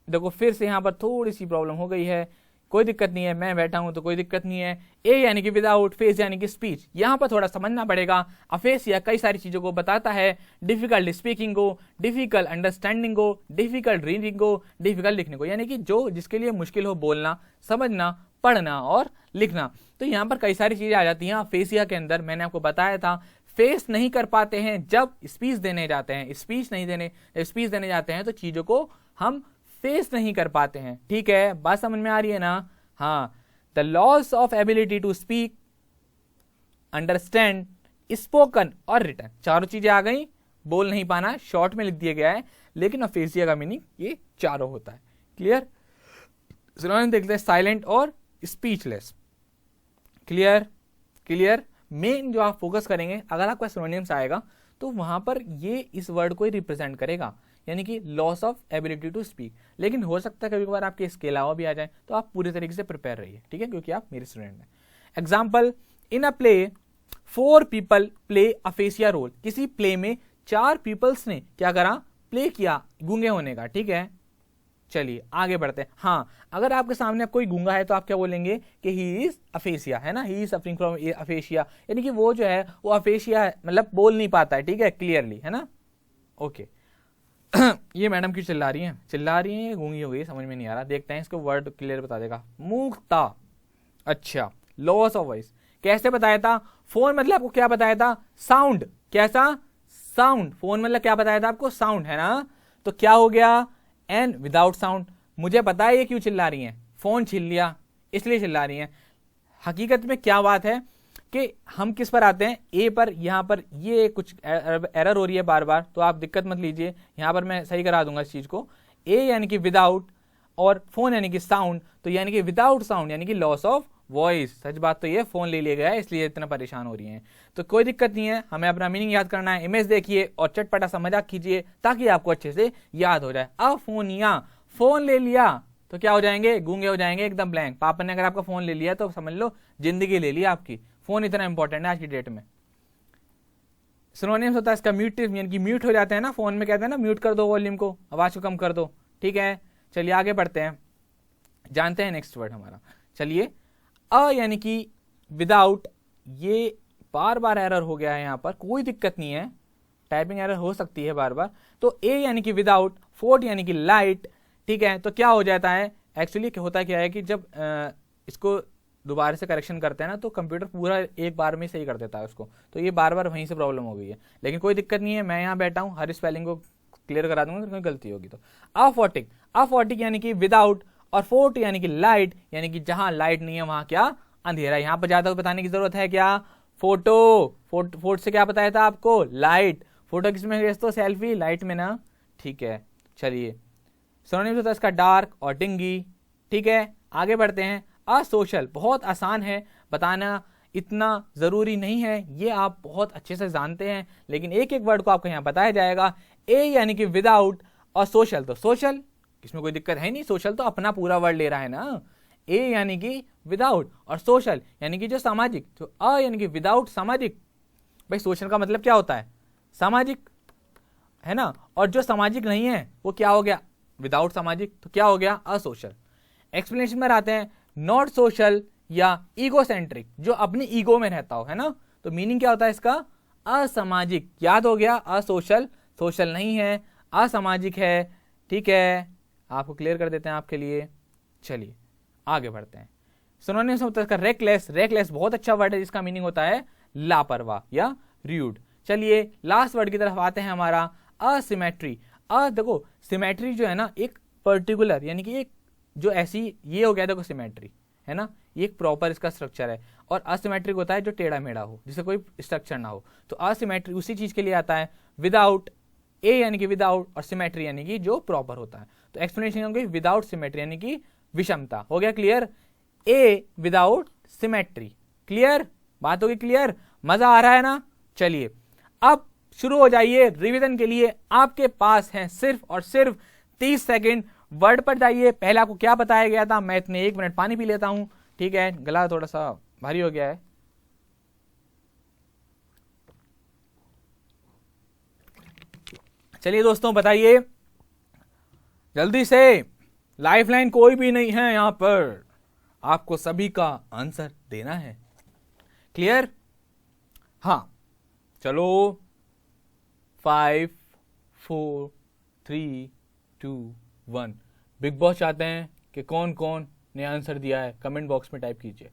देखो फिर से यहां पर थोड़ी सी प्रॉब्लम हो गई है, कोई दिक्कत नहीं है, मैं बैठा हूं तो कोई दिक्कत नहीं है। ए यानी कि विदाउट, फेस यानी कि स्पीच, यहां पर थोड़ा समझना पड़ेगा। अफेसिया कई सारी चीजों को बताता है, डिफिकल्ट स्पीकिंग को, डिफिकल्ट अंडरस्टैंडिंग को, डिफिकल्ट रीडिंग को, डिफिकल्ट लिखने को, यानी कि जो जिसके लिए मुश्किल हो बोलना, समझना, पढ़ना और लिखना। तो यहाँ पर कई सारी चीजें आ जाती हैं अफेसिया के अंदर। मैंने आपको बताया था फेस नहीं कर पाते हैं जब स्पीच देने जाते हैं, स्पीच देने जाते हैं तो चीजों को हम फेस नहीं कर पाते हैं। ठीक है, बात समझ में आ रही है ना? हाँ, the loss of ability to speak, understand, spoken और रिटन, चारों चीजें आ गई। बोल नहीं पाना शॉर्ट में लिख दिया गया है, लेकिन अफेसिया का मीनिंग ये चारों होता है। क्लियर? सिनोनिम देखते हैं, साइलेंट और स्पीचलेस। क्लियर। मेन जो आप फोकस करेंगे, अगर आपका सिनोनिम्स आएगा तो वहां पर ये इस वर्ड को ही रिप्रेजेंट करेगा, यानी कि loss of ability to speak. लेकिन हो सकता है कभी कभार आपके इसके अलावा भी आ जाए, तो आप पूरी तरीके से प्रिपेयर रहिए। ठीक है, क्योंकि आप मेरे स्टूडेंट हैं। Example, in a play 4 people play aphasia role. किसी प्ले में 4 पीपल्स ने क्या करा? प्ले किया गूंगे होने का। ठीक है, चलिए आगे बढ़ते हैं। हाँ, अगर आपके सामने अब कोई गूंगा है तो आप क्या बोलेंगे कि ही इज अफेसिया, है ना, he is suffering from AfrAsia, यानी कि वो जो है वो अफेसिया है, मतलब बोल नहीं पाता है। ठीक है, क्लियरली, है ना? ओके। ये मैडम क्यों चिल्ला रही हैं, गूंगी हो गई, समझ में नहीं आ रहा। देखते हैं इसको, वर्ड क्लियर बता देगा। मूकता, अच्छा, लॉस ऑफ वॉइस कैसे बताया था? फोन मतलब आपको क्या बताया था? साउंड। कैसा? साउंड। फोन मतलब क्या बताया था आपको? साउंड, है ना? तो क्या हो गया? And without sound. मुझे पता है ये क्यों चिल्ला रही हैं, फोन छीन लिया इसलिए चिल्ला रही हैं। हकीकत में क्या बात है कि हम किस पर आते हैं? ए पर। यहां पर ये कुछ एरर हो रही है बार बार, तो आप दिक्कत मत लीजिए, यहां पर मैं सही करा दूंगा इस चीज को। ए यानी कि विदाउट और फोन यानी कि साउंड, तो यानी कि विदाउट साउंड यानी कि लॉस ऑफ वॉइस। सच बात तो ये, फोन ले लिया गया है इसलिए इतना परेशान हो रही हैं। तो कोई दिक्कत नहीं है, हमें अपना मीनिंग याद करना है। इमेज देखिए और चटपटा सा मजाक कीजिए ताकि आपको अच्छे से याद हो जाए। अफोनिया, फोन ले लिया तो क्या हो जाएंगे? गूंगे हो जाएंगे, एकदम ब्लैंक। पापा ने अगर आपका फोन ले लिया तो समझ लो जिंदगी ले ली आपकी। फोन इतना इंपॉर्टेंट है आज की डेट में। सिनोनिम्स होता है इसका म्यूटिव, यानी कि म्यूट हो जाते हैं ना, फोन में कहते हैं ना म्यूट कर दो वॉल्यूम को, आवाज को कम कर दो। ठीक है, चलिए आगे बढ़ते हैं, जानते हैं नेक्स्ट वर्ड हमारा। चलिए, अ यानी कि विदाउट, ये बार बार एरर हो गया है यहाँ पर, कोई दिक्कत नहीं है, टाइपिंग एरर हो सकती है बार बार। तो ए यानी कि विदाउट, फोर्ट यानी कि लाइट। ठीक है, तो क्या हो जाता है? एक्चुअली होता क्या है कि जब इसको दोबारा से करेक्शन करते हैं ना तो कंप्यूटर पूरा एक बार में सही कर देता है उसको, तो ये बार बार वहीं से प्रॉब्लम हो गई है। लेकिन कोई दिक्कत नहीं है, मैं यहाँ बैठा हूँ, हर स्पेलिंग को क्लियर करा दूंगा, कोई गलती होगी तो। अफोटिक यानी कि विदाउट, और फोर्ट यानी कि लाइट, यानी कि जहां लाइट नहीं है वहां क्या? अंधेरा। यहां पर ज्यादा बताने की जरूरत है क्या? फोर्ट से क्या बताया था आपको? लाइट। फोटो किसमें भेजते हो? सेल्फी, लाइट में ना। ठीक है, चलिए सिनोनिम्स होता है इसका डार्क और डिंगी। ठीक है, आगे बढ़ते हैं। असोशल, बहुत आसान है बताना, इतना जरूरी नहीं है, ये आप बहुत अच्छे से जानते हैं, लेकिन एक एक वर्ड को आपको यहाँ बताया जाएगा। ए यानी कि विदाउट, और सोशल, तो सोशल इसमें कोई दिक्कत है नहीं, सोशल तो अपना पूरा वर्ड ले रहा है ना। ए यानी कि विदाउट और सोशल यानी कि जो सामाजिक, तो अ यानी कि विदाउट सामाजिक। भाई सोशल का मतलब क्या होता है? सामाजिक, है ना, और जो सामाजिक नहीं है वो क्या हो गया? विदाउट सामाजिक, तो क्या हो गया? असोशल। एक्सप्लेनेशन में आते हैं, नॉट सोशल या ईगोसेंट्रिक, जो अपनी ईगो में रहता हो, है ना, तो मीनिंग क्या होता है इसका? असामाजिक। याद हो गया, असोशल, सोशल नहीं है, असामाजिक है। ठीक है, आपको क्लियर कर देते हैं आपके लिए। चलिए आगे बढ़ते हैं। सिनोनिम्स होता है इसका रेकलेस। रेकलेस बहुत अच्छा वर्ड है जिसका मीनिंग होता है लापरवाह या र्यूड। चलिए लास्ट वर्ड की तरफ आते हैं, हमारा असिमेट्री। देखो सिमेट्री जो है ना एक पर्टिकुलर यानी कि एक जो ऐसी, ये हो गया देखो सिमेट्री है ना, ये एक प्रॉपर इसका स्ट्रक्चर है, और असिमेट्रिक होता है जो टेढ़ा मेढ़ा हो, जिसे कोई स्ट्रक्चर ना हो। तो असिमेट्री उसी चीज के लिए आता है, विदाउट ए यानी कि विदाउट, और सिमेट्री यानी कि जो प्रॉपर होता है। तो एक्सप्लेनेशन होगी विदाउट सिमेट्री यानी कि विषमता। हो गया क्लियर? ए विदाउट सिमेट्री। क्लियर? बात होगी क्लियर? मजा आ रहा है ना? चलिए अब शुरू हो जाइए रिवीजन के लिए। आपके पास है सिर्फ और सिर्फ 30 सेकंड। वर्ड पर जाइए। पहले आपको क्या बताया गया था, मैं इतने 1 मिनट पानी पी लेता हूं, ठीक है, गला थोड़ा सा भारी हो गया है। चलिए दोस्तों बताइए जल्दी से, लाइफलाइन कोई भी नहीं है यहां पर, आपको सभी का आंसर देना है। क्लियर? हाँ चलो 5 4 3 2 1। बिग बॉस चाहते हैं कि कौन कौन ने आंसर दिया है कमेंट बॉक्स में टाइप कीजिए।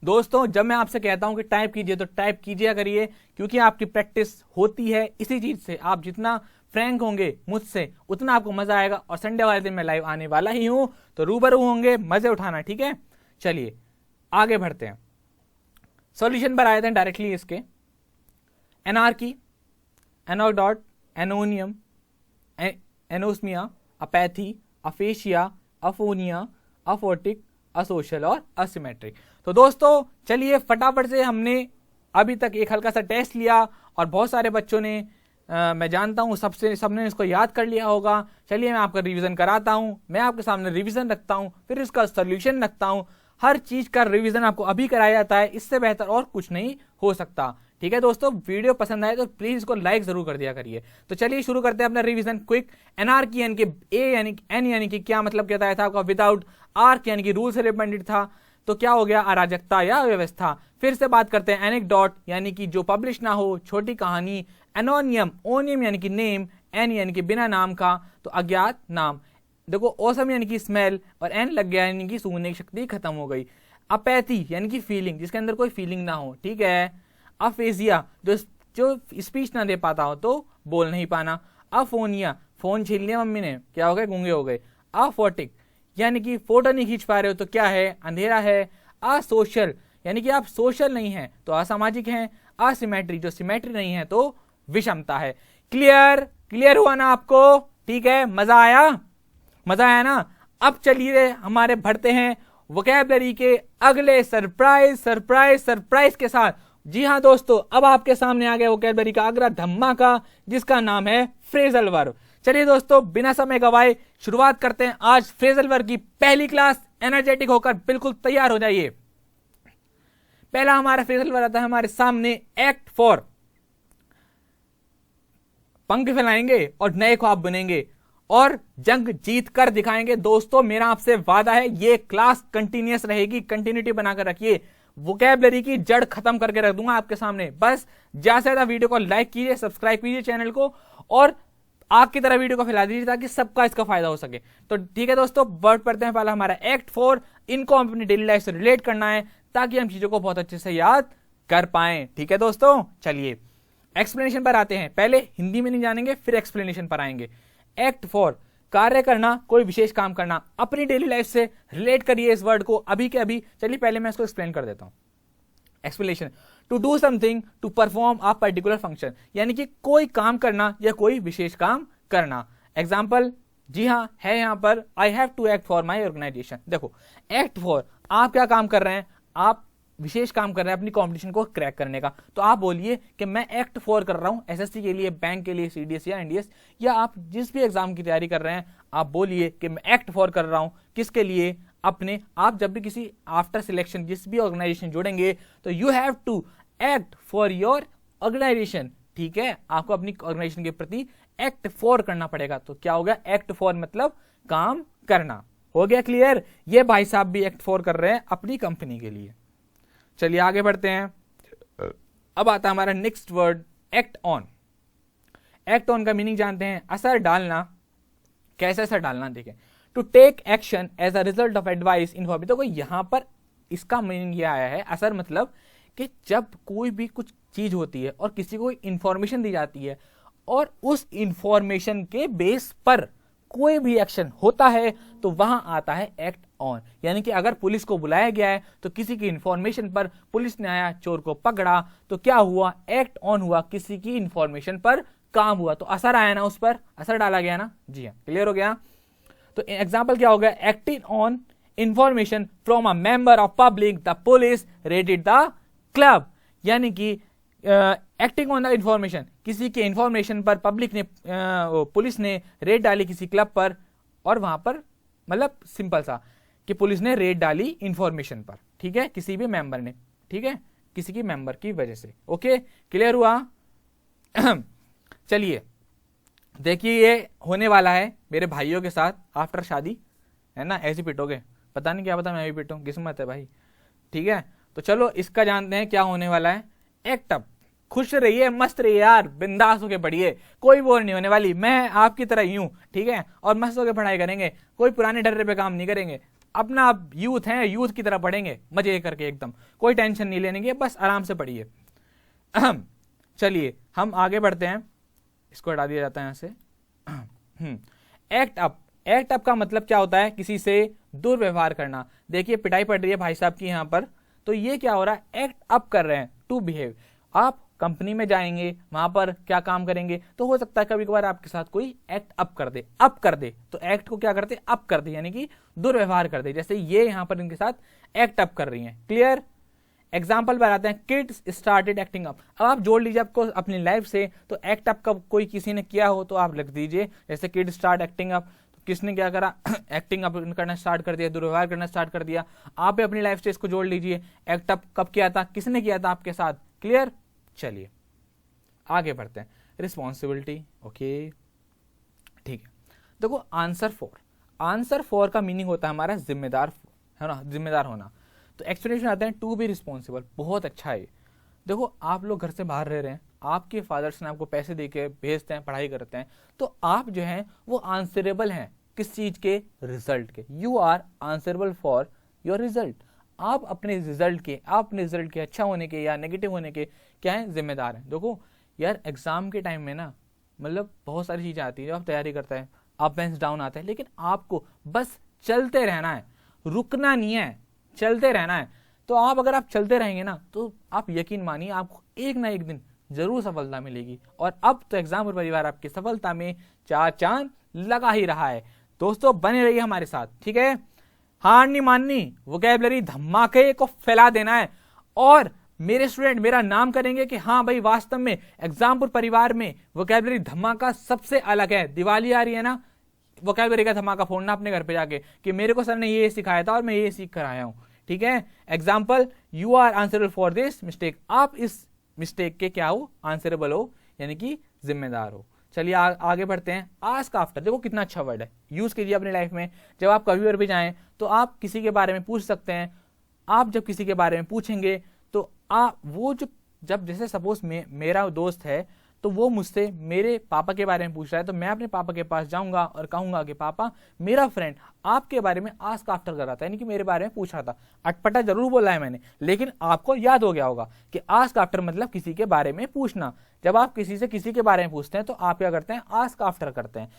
दोस्तों जब मैं आपसे कहता हूं कि टाइप कीजिए तो टाइप कीजिए करिए, क्योंकि आपकी प्रैक्टिस होती है इसी चीज से। आप जितना फ्रैंक होंगे मुझसे उतना आपको मजा आएगा, और संडे वाले दिन मैं लाइव आने वाला ही हूं, तो रूबरू होंगे, मजे उठाना, ठीक है। चलिए आगे बढ़ते हैं, सॉल्यूशन पर आए थे डायरेक्टली इसके। एनार्की, एनोडॉट, एनोनियम, एनोस्मिया, अपैथी, अफेशिया, अफोनिया, अफोटिक, असोशल और असिमेट्रिक। तो दोस्तों चलिए फटाफट से, हमने अभी तक एक हल्का सा टेस्ट लिया और बहुत सारे बच्चों ने मैं जानता हूं सबने इसको याद कर लिया होगा। चलिए मैं आपका रिवीजन कराता हूं, मैं आपके सामने रिवीजन रखता हूं, फिर इसका सॉल्यूशन रखता हूं। हर चीज का रिवीजन आपको अभी कराया जाता है, इससे बेहतर और कुछ नहीं हो सकता। ठीक है दोस्तों, वीडियो पसंद आए तो प्लीज इसको लाइक जरूर कर दिया करिए। तो चलिए शुरू करते हैं अपना रिवीजन क्विक। एनार्की यानी कि ए यानी कि एन यानी कि क्या मतलब कहता था आपका, विदाउट। आर्क यानी कि रूल से रिलेटेड था, तो क्या हो गया, अराजकता या व्यवस्था। फिर से बात करते हैं एनेक्डोट यानी कि जो पब्लिश ना हो, छोटी कहानी। एनोनियम, ओनियम यानी कि नेम, एन यानी कि बिना नाम का, तो अज्ञात नाम। देखो ओसम यानी कि स्मेल, और एन लग गया यानी कि सूंघने की शक्ति खत्म हो गई। अपैथी यानी कि फीलिंग, जिसके अंदर कोई फीलिंग ना हो, ठीक है। अफेजिया जो स्पीच ना दे पाता हो, तो बोल नहीं पाना। अफोनिया, फोन छीन लिया मम्मी ने, क्या हो गए, गूंगे हो गए। अफोटिक यानी कि फोटो नहीं खींच पा रहे हो, तो क्या है, अंधेरा है। असोशल यानी कि आप सोशल नहीं है, तो असामाजिक हैं। असिमेट्री जो सिमेट्री नहीं है, तो विषमता है। क्लियर? क्लियर हुआ ना आपको? ठीक है, मजा आया? मजा आया ना? अब चलिए हमारे बढ़ते हैं वोकैबुलरी के अगले सरप्राइज के साथ। जी हाँ दोस्तों, अब आपके सामने आ गया वोकैबुलरी का अगला धमाका, जिसका नाम है फ्रेजल वर्ब। चलिए दोस्तों बिना समय गवाए शुरुआत करते हैं आज फ्रेजल वर्ब की पहली क्लास। एनर्जेटिक होकर बिल्कुल तैयार हो जाइए। पहला हमारा फ्रेजल वर्ब आता है हमारे सामने, एक्ट फॉर। पंख फैलाएंगे और नए ख्वाब बुनेंगे और जंग जीत कर दिखाएंगे। दोस्तों मेरा आपसे वादा है, ये क्लास कंटिन्यूअस रहेगी, कंटिन्यूटी बनाकर रखिए। वोकैबुलरी की जड़ खत्म करके रख दूंगा आपके सामने। बस ज्यादा से ज्यादा वीडियो को लाइक कीजिए, सब्सक्राइब कीजिए चैनल को, और आग की तरह वीडियो को फैला दीजिए ताकि सबका इसका फायदा हो सके। तो ठीक है दोस्तों, वर्ड पढ़ते हैं। पहला हमारा एक्ट फॉर, इनको अपनी डेली लाइफ से रिलेट करना है ताकि हम चीजों को बहुत अच्छे से याद कर पाए। ठीक है दोस्तों, चलिए एक्सप्लेनेशन पर आते हैं। पहले हिंदी में नहीं जानेंगे, फिर एक्सप्लेनेशन पर आएंगे। एक्ट फॉर, कार्य करना, कोई विशेष काम करना। अपनी डेली लाइफ से रिलेट करिए इस वर्ड को अभी के अभी। चलिए पहले मैं इसको एक्सप्लेन कर देता हूं। Explanation, to do something to perform a particular function, यानी कि कोई काम करना या कोई विशेष काम करना। एग्जाम्पल, जी हाँ है यहां पर, I have to act for my organisation. देखो एक्ट फॉर, आप क्या काम कर रहे हैं, आप विशेष काम कर रहे हैं अपनी कंपटीशन को क्रैक करने का। तो आप बोलिए कि मैं एक्ट फॉर कर रहा हूं एसएससी के लिए, बैंक के लिए, सीडीएस या एनडीएस, या आप जिस भी एग्जाम की तैयारी कर रहे हैं, आप बोलिए कि मैं एक्ट फॉर कर रहा हूं। किसके लिए? अपने। आप जब भी किसी आफ्टर सिलेक्शन जिस भी ऑर्गेनाइजेशन जुड़ेंगे, तो you have to act for your organisation. ठीक है, आपको अपनी ऑर्गेनाइजेशन के प्रति एक्ट फॉर करना पड़ेगा। तो क्या होगा, एक्ट फॉर मतलब काम करना। हो गया क्लियर? ये भाई साहब भी एक्ट फॉर कर रहे हैं अपनी कंपनी के लिए। चलिए आगे बढ़ते हैं। अब आता है हमारा next word, act on. Act on का मीनिंग जानते हैं, असर डालना। कैसे असर डालना, देखें, to take action as a result of advice information. तो यहां पर इसका मीनिंग यह आया है, असर मतलब कि जब कोई भी कुछ चीज होती है और किसी को इंफॉर्मेशन दी जाती है और उस इंफॉर्मेशन के बेस पर कोई भी एक्शन होता है तो वहां आता है एक्ट ऑन। यानी कि अगर पुलिस को बुलाया गया है तो किसी की इंफॉर्मेशन पर पुलिस ने आया, चोर को पकड़ा, तो क्या हुआ, एक्ट ऑन हुआ, किसी की इंफॉर्मेशन पर काम हुआ, तो असर आया ना, उस पर असर डाला गया ना। जी हाँ, क्लियर हो गया। तो एग्जाम्पल क्या हो गया, acting on information from a member of public the police raided the club. यानी कि एक्टिंग ऑन द इंफॉर्मेशन, किसी के इंफॉर्मेशन पर पब्लिक ने पुलिस ने रेड डाली किसी क्लब पर, और वहां पर मतलब सिंपल सा कि पुलिस ने रेड डाली इंफॉर्मेशन पर, ठीक है, किसी भी मेंबर ने, ठीक है, किसी की मेंबर की वजह से। ओके, क्लियर हुआ। चलिए देखिए, ये होने वाला है मेरे भाइयों के साथ आफ्टर शादी, है ना, ऐसे पिटोगे, पता नहीं क्या पता मैं भी पिटूं, किस्मत है भाई, ठीक है। तो चलो इसका जानते हैं क्या होने वाला है। एक्ट अप, खुश रहिए, मस्त रहिए यार, बिंदास होके पढ़िए, कोई बोर नहीं होने वाली, मैं आपकी तरह ही हूं, ठीक है, और मस्त होके पढ़ाई करेंगे, कोई पुराने डर्रे पे काम नहीं करेंगे, अपना आप यूथ है, यूथ की तरह पढ़ेंगे मजे करके एकदम, कोई टेंशन नहीं लेने की, बस आराम से पढ़िए। चलिए हम आगे बढ़ते हैं, इसको हटा दिया जाता है यहां से। एक्ट अप, एक्ट अप का मतलब क्या होता है, किसी से दुर्व्यवहार करना। देखिए पिटाई पड़ रही है भाई साहब की यहाँ पर, तो ये क्या हो रहा है, एक्ट अप कर रहे हैं, टू बिहेव। आप कंपनी में जाएंगे, वहां पर क्या काम करेंगे, तो हो सकता है कभी कभार आपके साथ कोई एक्ट अप कर दे, अप कर दे, तो एक्ट को क्या करते, अप कर दे, यानी कि दुर्व्यवहार कर दे, जैसे ये यहां पर इनके साथ एक्ट अप कर रही हैं। क्लियर। एग्जाम्पल पर आते हैं, किड्स स्टार्टेड एक्टिंग अप। अब आप जोड़ लीजिए आपको अपनी लाइफ से, तो एक्ट अप का कोई किसी ने किया हो तो आप लिख दीजिए, जैसे किड स्टार्ट एक्टिंग अप, तो किसने क्या करा, एक्टिंग अप करना स्टार्ट कर दिया, दुर्व्यवहार करना स्टार्ट कर दिया। आप भी अपनी लाइफ से इसको जोड़ लीजिए, एक्ट अप कब किया था, किसने किया था आपके साथ। क्लियर। चलिए आगे बढ़ते हैं, रिस्पॉन्सिबिलिटी। ओके ठीक है, देखो आंसर फॉर, आंसर फॉर का मीनिंग होता है हमारा जिम्मेदार, है ना, जिम्मेदार होना। तो एक्सप्लेनेशन आते हैं टू बी रिस्पॉन्सिबल, बहुत अच्छा है। देखो आप लोग घर से बाहर रह रहे हैं, आपके फादर्स ने आपको पैसे दे के भेजते हैं, पढ़ाई करते हैं, तो आप जो हैं वो आंसरेबल हैं किस चीज के, रिजल्ट के। You are answerable for your result. आप अपने रिजल्ट के, आप अपने रिजल्ट के अच्छा होने के या नेगेटिव होने के क्या है, जिम्मेदार हैं। देखो यार एग्जाम के टाइम में ना, मतलब बहुत सारी चीजें आती है, जब आप तैयारी करते हैं अप एंड डाउन आते हैं, लेकिन आपको बस चलते रहना है, रुकना नहीं है, चलते रहना है। तो आप अगर आप चलते रहेंगे ना, तो आप यकीन मानिए आपको एक ना एक दिन जरूर सफलता मिलेगी। और अब तो एग्जाम और परिवार आपकी सफलता में चार चांद लगा ही रहा है। दोस्तों बने रहिए हमारे साथ, ठीक है, हार नहीं माननी, वोकैबुलरी धमाके को फैला देना है। और मेरे स्टूडेंट मेरा नाम करेंगे कि हाँ भाई वास्तव में एग्जामपुर परिवार में वोकैबुलरी धमाका सबसे अलग है। दिवाली आ रही है ना, वोकैबुलरी का धमाका फोड़ना अपने घर पे जाके कि मेरे को सर ने ये सिखाया था और मैं ये सीख कर आया हूं, ठीक है। Example, you are answerable for this mistake, आप इस मिस्टेक के क्या हो, आंसरेबल हो, यानी कि जिम्मेदार हो। चलिए आगे बढ़ते हैं। आस्क आफ्टर, देखो कितना अच्छा वर्ड है, यूज कीजिए अपनी लाइफ में। जब आप कभी भी जाएं तो आप किसी के बारे में पूछ सकते हैं। आप जब किसी के बारे में पूछेंगे तो आप वो जब जैसे सपोज मेरा दोस्त है, तो वो मुझसे मेरे पापा के बारे में पूछ रहा है, तो मैं अपने पापा के पास जाऊंगा और कहूंगा कि पापा मेरा फ्रेंड आपके बारे में आस्क आफ्टर कर रहा था, यानी कि मेरे बारे में पूछ रहा था। अटपटा जरूर बोला है मैंने, लेकिन आपको याद हो गया होगा कि आस्क आफ्टर मतलब किसी के बारे में पूछना। जब आप किसी से किसी के बारे में पूछते हैं तो आप क्या करते हैं, आस्क आफ्टर करते हैं,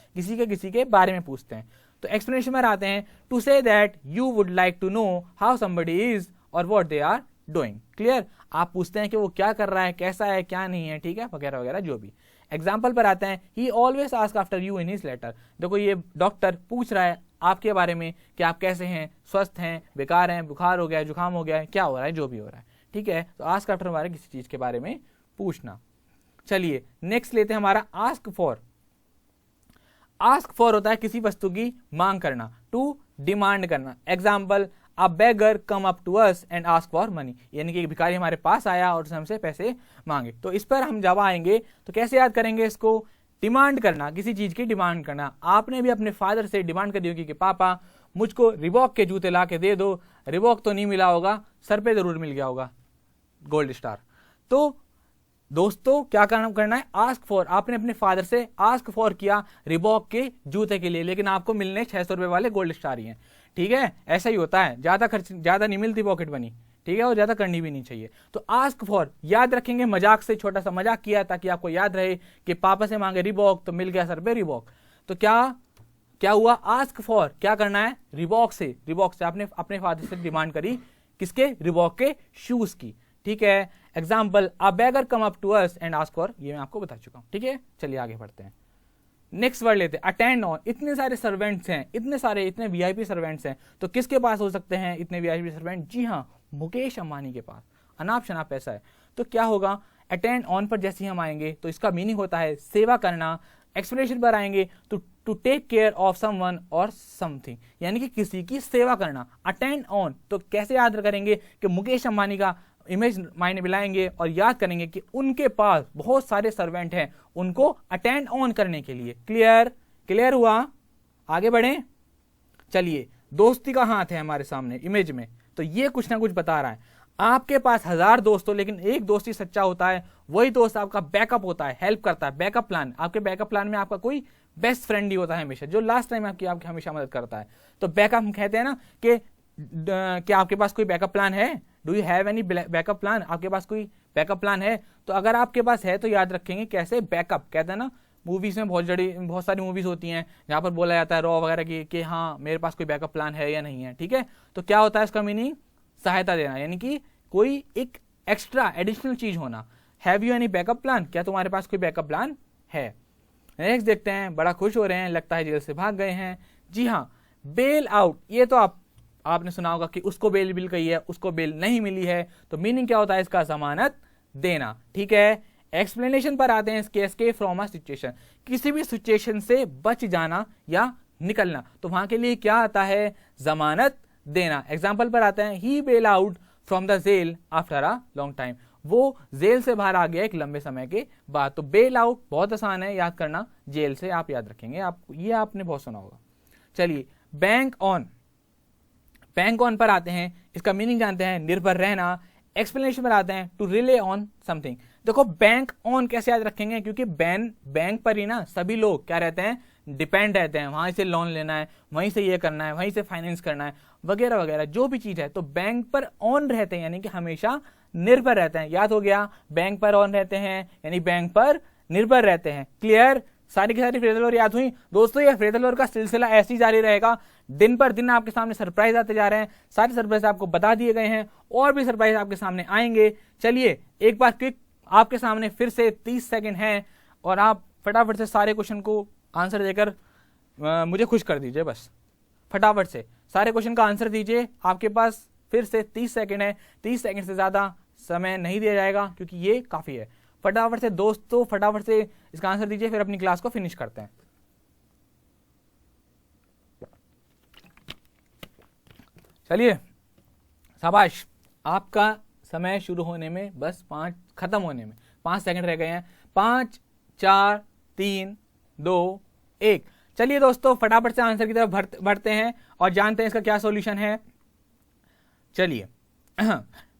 किसी के बारे में पूछते हैं। तो एक्सप्लेनेशन में आते हैं, to say that you would like to know how somebody is और what they are doing. Clear, आप पूछते हैं कि वो क्या कर रहा है, कैसा है, क्या नहीं है, ठीक है, वगैरह वगैरह जो भी। एग्जाम्पल पर आते हैं, he always ask after you in his letter. देखो ये डॉक्टर पूछ रहा है आपके बारे में कि आप कैसे हैं, स्वस्थ हैं, बेकार हैं, बुखार हो गया है, जुकाम हो गया है, क्या हो रहा है, जो भी हो रहा है, ठीक है। तो आस्क आफ्टर हमारे किसी चीज के बारे में पूछना। चलिए नेक्स्ट लेते हैं हमारा आस्क फॉर। आस्क फॉर होता है किसी वस्तु की मांग करना, टू डिमांड करना। Example, a beggar come up to us and ask for money, यानी कि एक भिखारी हमारे पास आया और उसने हमसे पैसे मांगे। तो इस पर हम जब आएंगे तो कैसे याद करेंगे इसको, डिमांड करना, किसी चीज की डिमांड करना। आपने भी अपने फादर से डिमांड कर दी होगी कि पापा मुझको रिबॉक के जूते ला के दे दो। रिबॉक तो नहीं मिला होगा, सर पे जरूर मिल गया होगा गोल्ड स्टार। तो दोस्तों क्या करना है, आस्क फॉर। आपने अपने फादर से आस्क फॉर किया रिबॉक के जूते के लिए, लेकिन आपको मिलने 600 रुपए वाले गोल्ड स्टार ही हैं, ठीक है। ऐसा ही होता है, ज्यादा खर्च, ज्यादा नहीं मिलती पॉकेट मनी, ठीक है, और ज्यादा करनी भी नहीं चाहिए। तो आस्क फॉर याद रखेंगे, मजाक से छोटा सा मजाक किया ताकि आपको याद रहे कि पापा से मांगे रिबॉक तो मिल गया सर पे रिबॉक। तो क्या हुआ, आस्क फॉर क्या करना है, रिबॉक से आपने अपने फादर से डिमांड करी, किसके, रिबॉक के शूज की। ठीक है, example a beggar come up to us and ask for, ये मैं आपको बता चुका हूं। ठीक है, चलिए आगे बढ़ते हैं, नेक्स्ट वर्ड लेते हैं, अटेंड ऑन। इतने सारे सर्वेंट्स हैं, इतने वीआईपी सर्वेंट्स हैं, तो किसके पास हो सकते हैं इतने वीआईपी सर्वेंट, जी हाँ, मुकेश अंबानी के पास अनाप शनाप पैसा है। तो क्या होगा, अटेंड ऑन पर जैसे ही हम आएंगे तो इसका मीनिंग होता है सेवा करना। एक्सप्लेनेशन पर आएंगे तो to take care of someone और समथिंग, यानी कि किसी की सेवा करना। अटेंड ऑन तो कैसे याद करेंगे कि मुकेश अंबानी का इमेज मायने मिलाएंगे और याद करेंगे कि उनके पास बहुत सारे सर्वेंट हैं उनको अटेंड ऑन करने के लिए। क्लियर हुआ, आगे बढ़े। चलिए, दोस्ती का हाथ है हमारे सामने इमेज में, तो ये कुछ ना कुछ बता रहा है। आपके पास 1000 दोस्त हो लेकिन एक दोस्त ही सच्चा होता है, वही दोस्त आपका बैकअप होता है, हेल्प करता है। बैकअप प्लान, आपके बैकअप प्लान में आपका कोई बेस्ट फ्रेंड ही होता है हमेशा, जो लास्ट टाइम आपकी हमेशा मदद करता है। तो बैकअप हम कहते हैं ना कि क्या आपके पास कोई बैकअप प्लान है, do you have any backup plan, आपके पास कोई बैकअप प्लान है। तो अगर आपके पास है तो याद रखेंगे कैसे, बैकअप कहते हैं ना, मूवीज में बहुत सारी मूवीज होती हैं जहां पर बोला जाता है रॉ वगैरह की कि हाँ मेरे पास कोई बैकअप प्लान है या नहीं है। ठीक है, तो क्या होता है इसका मीनिंग, सहायता देना, यानी कि कोई एक एक्स्ट्रा एडिशनल चीज होना। Have you any backup plan, क्या तुम्हारे पास कोई बैकअप प्लान है। नेक्स्ट देखते हैं, बड़ा खुश हो रहे हैं, लगता है जेल से भाग गए हैं। जी हाँ, बेल आउट, ये तो आपने सुना होगा कि उसको बेल मिल गई है, उसको बेल नहीं मिली है, तो मीनिंग क्या होता है इसका, जमानत देना। ठीक है, एक्सप्लेनेशन पर आते हैं, इसके एस्केप फ्रॉम अ सिचुएशन, किसी भी सिचुएशन से बच जाना या निकलना, तो वहां के लिए क्या आता है, जमानत देना। एग्जाम्पल पर आते हैं, he bail out from the jail after a long time, वो जेल से बाहर आ गया एक लंबे समय के बाद। तो बेल आउट बहुत आसान है याद करना, जेल से आप याद रखेंगे, ये आपने बहुत सुना होगा। चलिए, बैंक ऑन पर आते हैं, इसका मीनिंग जानते हैं, निर्भर रहना। एक्सप्लेनेशन पर आते हैं, टू रिले ऑन समथिंग। देखो बैंक ऑन कैसे याद रखेंगे, क्योंकि बैंक पर ही ना सभी लोग क्या रहते हैं, डिपेंड रहते हैं, वहां से लोन लेना है, वहीं से ये करना है, वहीं से फाइनेंस करना है, वगैरह वगैरह जो भी चीज है, तो बैंक पर ऑन रहते हैं यानी कि हमेशा निर्भर रहते हैं। याद हो गया, बैंक पर ऑन रहते हैं यानी बैंक पर निर्भर रहते हैं। क्लियर, सारी की सारी फ्रेजल और याद हुई दोस्तों। ये फ्रेजल और का सिलसिला ऐसे ही जारी रहेगा, दिन पर दिन आपके सामने सरप्राइज आते जा रहे हैं, सारे सरप्राइज आपको बता दिए गए हैं, और भी सरप्राइज आपके सामने आएंगे। चलिए एक बार क्विक, आपके सामने फिर से 30 सेकंड हैं और आप फटाफट से सारे क्वेश्चन को आंसर देकर मुझे खुश कर दीजिए। बस फटाफट से सारे क्वेश्चन का आंसर दीजिए, आपके पास फिर से 30 सेकंड है, 30 सेकंड से ज्यादा समय नहीं दिया जाएगा क्योंकि ये काफी है। फटाफट से दोस्तों, फटाफट से इसका आंसर दीजिए, फिर अपनी क्लास को फिनिश करते हैं। चलिए शाबाश, आपका समय शुरू होने में बस खत्म होने में 5 सेकंड रह गए हैं। 5 4 3 2 1। चलिए दोस्तों फटाफट से आंसर की तरफ बढ़ते हैं और जानते हैं इसका क्या सॉल्यूशन है। चलिए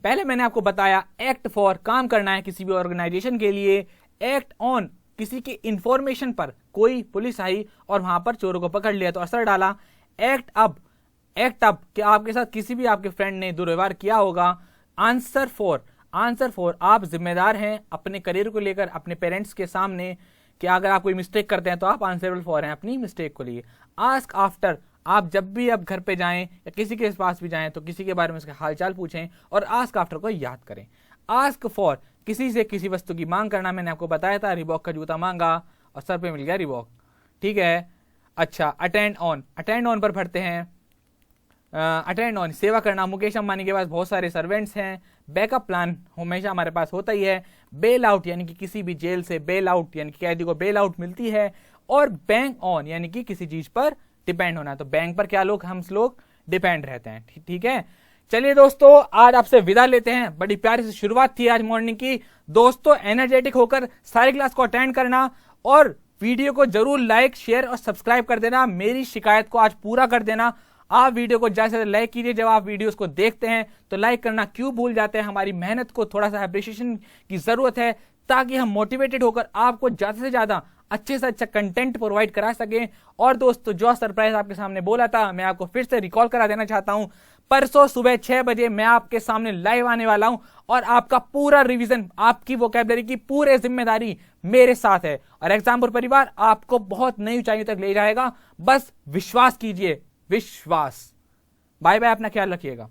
पहले मैंने आपको बताया एक्ट फॉर, काम करना है किसी भी ऑर्गेनाइजेशन के लिए। एक्ट ऑन, किसी की इंफॉर्मेशन पर कोई पुलिस आई और वहां पर चोरों को पकड़ लिया तो असर डाला। एक्ट अप कि आपके साथ किसी भी आपके फ्रेंड ने दुर्व्यवहार किया होगा। आंसर फॉर, आप जिम्मेदार हैं अपने करियर को लेकर अपने पेरेंट्स के सामने कि अगर आप कोई मिस्टेक करते हैं तो आप आंसरेबल फॉर हैं अपनी मिस्टेक को लिए। आस्क आफ्टर, आप जब भी आप घर पे जाएं या किसी के पास भी जाएं तो किसी के बारे में उसका हालचाल पूछें और आस्क आफ्टर को याद करें। आस्क फॉर, किसी से किसी वस्तु की मांग करना, मैंने आपको बताया था, रिबॉक का जूता मांगा और सर पे मिल गया रिबॉक। ठीक है, अच्छा अटेंड ऑन पर पढ़ते हैं। अटेंड ऑन, सेवा करना, मुकेश अंबानी के पास बहुत सारे सर्वेंट्स हैं। बैकअप प्लान हमेशा हमारे पास होता ही है। बेल आउट यानी कि किसी भी जेल से बेल आउट यानी कि कैदी को बेल आउट मिलती है। और बैंक ऑन यानी कि किसी चीज पर डिपेंड होना, तो बैंक पर क्या हम लोग डिपेंड रहते हैं। ठीक है, चलिए दोस्तों आज आपसे विदा लेते हैं। बड़ी प्यारी सी शुरुआत थी आज मॉर्निंग की। दोस्तों एनर्जेटिक होकर सारी क्लास को अटेंड करना और वीडियो को जरूर लाइक शेयर और सब्सक्राइब कर देना। मेरी शिकायत को आज पूरा कर देना। आप वीडियो को ज्यादा से ज्यादा लाइक कीजिए। जब आप वीडियोस को देखते हैं तो लाइक करना क्यों भूल जाते हैं। हमारी मेहनत को थोड़ा सा अप्रिशिएशन की जरूरत है ताकि हम मोटिवेटेड होकर आपको ज्यादा से ज्यादा अच्छे से अच्छा कंटेंट प्रोवाइड करा सके। और दोस्तों जो सरप्राइज आपके सामने बोला था मैं आपको फिर से रिकॉल करा देना चाहता हूं, परसों सुबह 6 बजे मैं आपके सामने लाइव आने वाला हूं और आपका पूरा रिवीजन, आपकी वोकैबुलरी की पूरे जिम्मेदारी मेरे साथ है और एग्जाम्पल परिवार आपको बहुत नई ऊंचाइयों तक ले जाएगा। बस विश्वास कीजिए, विश्वास। बाय बाय, अपना ख्याल रखिएगा।